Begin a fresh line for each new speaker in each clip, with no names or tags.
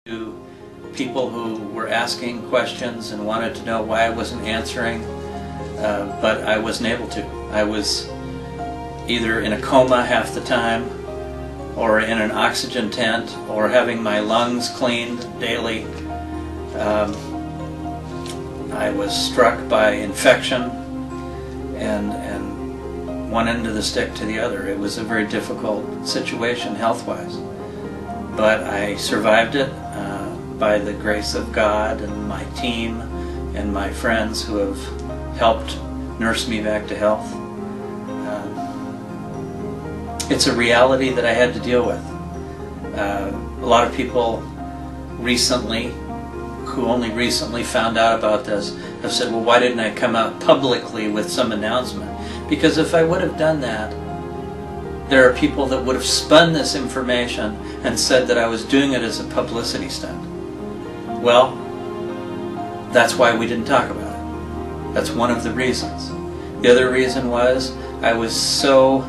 To people who were asking questions and wanted to know why I wasn't answering, but I wasn't able to. I was either in a coma half the time, or in an oxygen tent, or having my lungs cleaned daily. I was struck by infection and one end of the stick to the other. It was a very difficult situation health-wise. But I survived it by the grace of God and my team and my friends who have helped nurse me back to health. It's a reality that I had to deal with. A lot of people recently, who only recently found out about this, have said, well, why didn't I come out publicly with some announcement? Because if I would have done that, there are people that would have spun this information and said that I was doing it as a publicity stunt. Well, that's why we didn't talk about it. That's one of the reasons. The other reason was I was so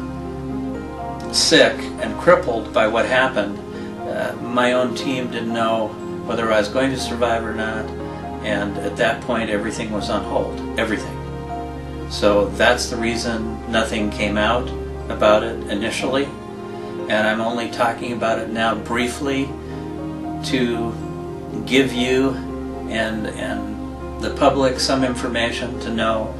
sick and crippled by what happened. My own team didn't know whether I was going to survive or not, and at that point everything was on hold. Everything. So that's the reason nothing came out about it initially, and I'm only talking about it now briefly to give you and the public some information to know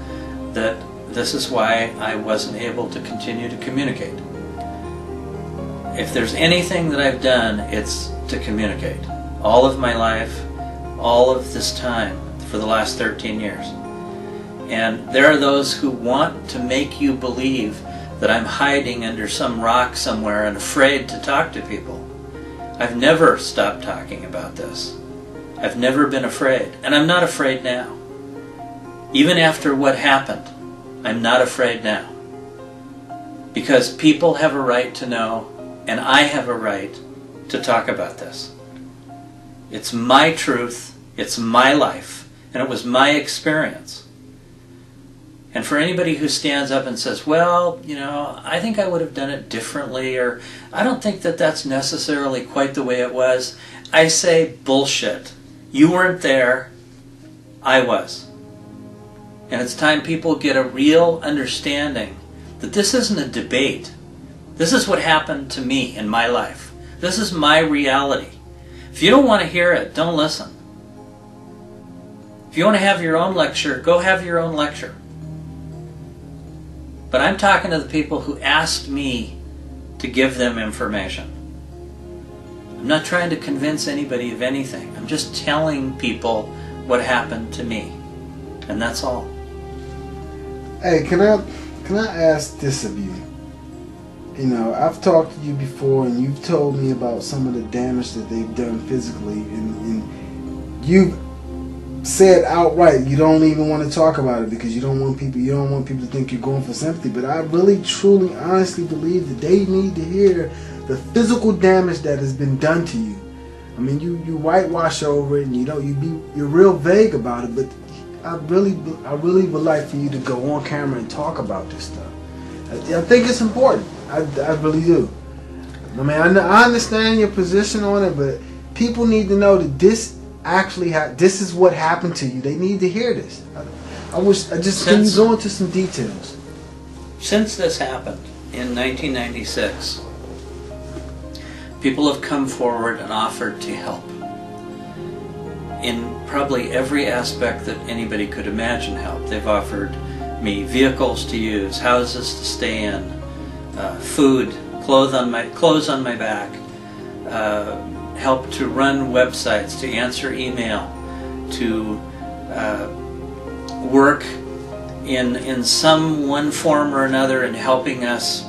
that this is why I wasn't able to continue to communicate. If there's anything that I've done, it's to communicate. All of my life, all of this time, for the last 13 years. And there are those who want to make you believe that I'm hiding under some rock somewhere and afraid to talk to people. I've never stopped talking about this. I've never been afraid, and I'm not afraid now. Even after what happened, I'm not afraid now. Because people have a right to know, and I have a right to talk about this. It's my truth, it's my life, and it was my experience. And for anybody who stands up and says, well, you know, I think I would have done it differently, or I don't think that that's necessarily quite the way it was, I say, bullshit. You weren't there, I was. And it's time people get a real understanding that this isn't a debate. This is what happened to me in my life. This is my reality. If you don't want to hear it, don't listen. If you want to have your own lecture, go have your own lecture. But I'm talking to the people who asked me to give them information. I'm not trying to convince anybody of anything. I'm just telling people what happened to me. And that's all.
Hey, can I ask this of you? You know, I've talked to you before and you've told me about some of the damage that they've done physically, and you've said outright you don't even want to talk about it because you don't want people to think you're going for sympathy. But I really, truly, honestly believe that they need to hear the physical damage that has been done to you. I mean, you whitewash over it and you're real vague about it, but I really would like for you to go on camera and talk about this stuff. I think it's important. I really do. I mean, I understand your position on it, but people need to know that this is what happened to you. They need to hear this. Can you go into some details?
Since this happened in 1996, people have come forward and offered to help in probably every aspect that anybody could imagine help. They've offered me vehicles to use, houses to stay in, food, clothes on my back, help to run websites, to answer email, to work in some one form or another in helping us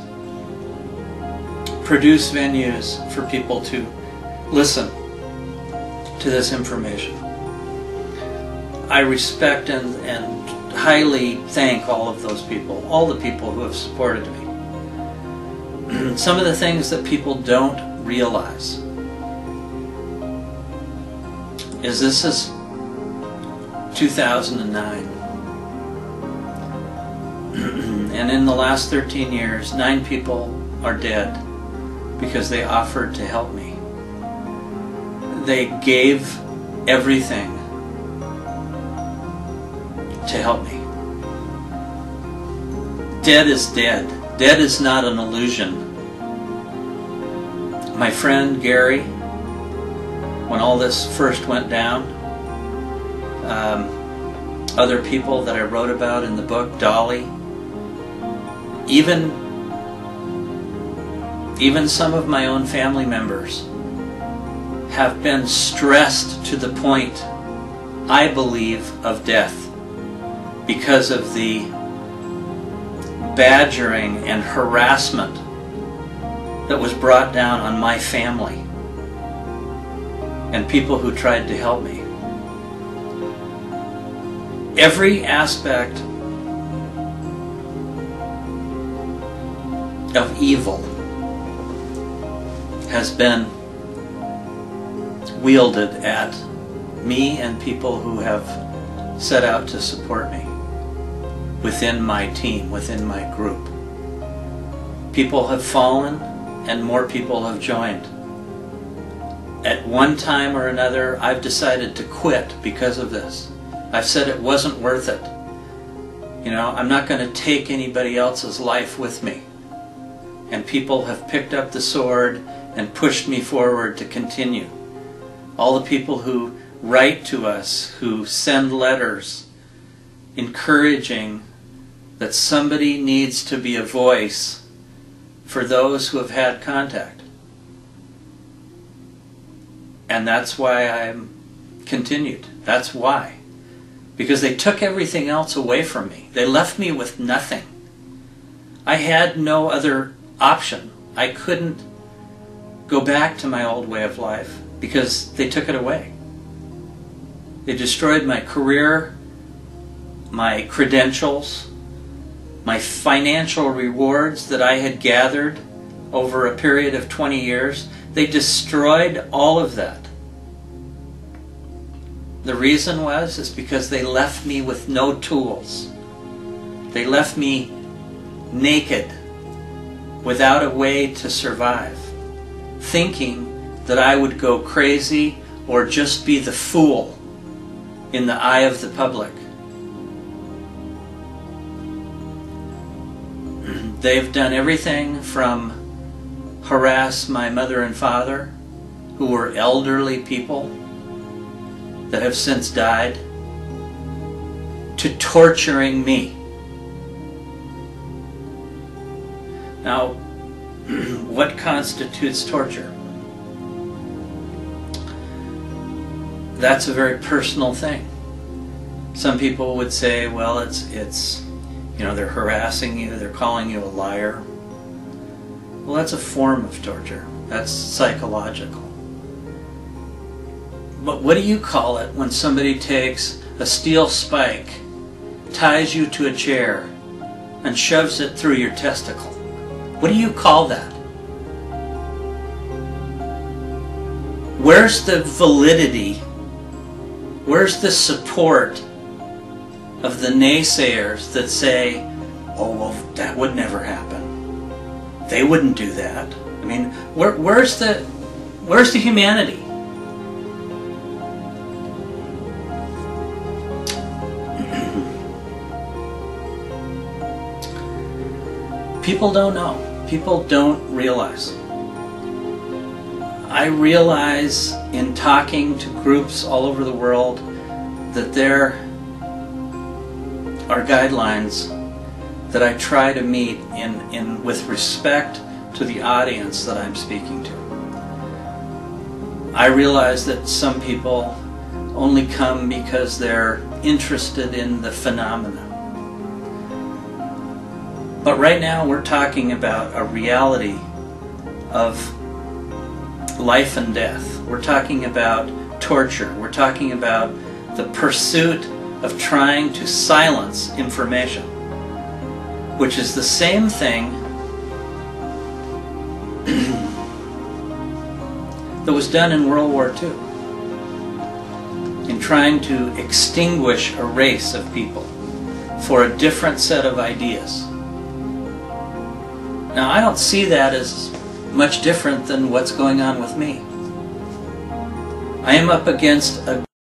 produce venues for people to listen to this information. I respect and highly thank all of those people, all the people who have supported me. Some of the things that people don't realize is this is 2009. And in the last 13 years, 9 people are dead because they offered to help me. they gave everything to help me. Dead is dead. Dead is not an illusion. My friend Gary, when all this first went down, other people that I wrote about in the book, Dolly, even some of my own family members have been stressed to the point, I believe, of death because of the badgering and harassment that was brought down on my family and people who tried to help me. Every aspect of evil has been wielded at me and people who have set out to support me within my team, within my group. People have fallen and more people have joined. At one time or another, I've decided to quit because of this. I've said it wasn't worth it. You know, I'm not going to take anybody else's life with me. And people have picked up the sword and pushed me forward to continue. All the people who write to us, who send letters encouraging that somebody needs to be a voice for those who have had contact. And that's why I'm continued. That's why. Because they took everything else away from me. They left me with nothing. I had no other option. I couldn't go back to my old way of life because they took it away. They destroyed my career, my credentials, my financial rewards that I had gathered over a period of 20 years. They destroyed all of that. The reason is because they left me with no tools. They left me naked, without a way to survive, thinking that I would go crazy or just be the fool in the eye of the public. They've done everything from harass my mother and father, who were elderly people that have since died, to torturing me. Now, what constitutes torture? That's a very personal thing. Some people would say, well, it's you know, they're harassing you, they're calling you a liar. Well, that's a form of torture. That's psychological. But what do you call it when somebody takes a steel spike, ties you to a chair, and shoves it through your testicle? What do you call that? Where's the validity? Where's the support of the naysayers that say, oh, well, that would never happen. They wouldn't do that. I mean, where's the humanity? People don't know. People don't realize. I realize in talking to groups all over the world that there are guidelines that I try to meet with respect to the audience that I'm speaking to. I realize that some people only come because they're interested in the phenomena. But right now we're talking about a reality of life and death. We're talking about torture. We're talking about the pursuit of trying to silence information, which is the same thing that was done in World War II, in trying to extinguish a race of people for a different set of ideas. Now, I don't see that as much different than what's going on with me. I am up against a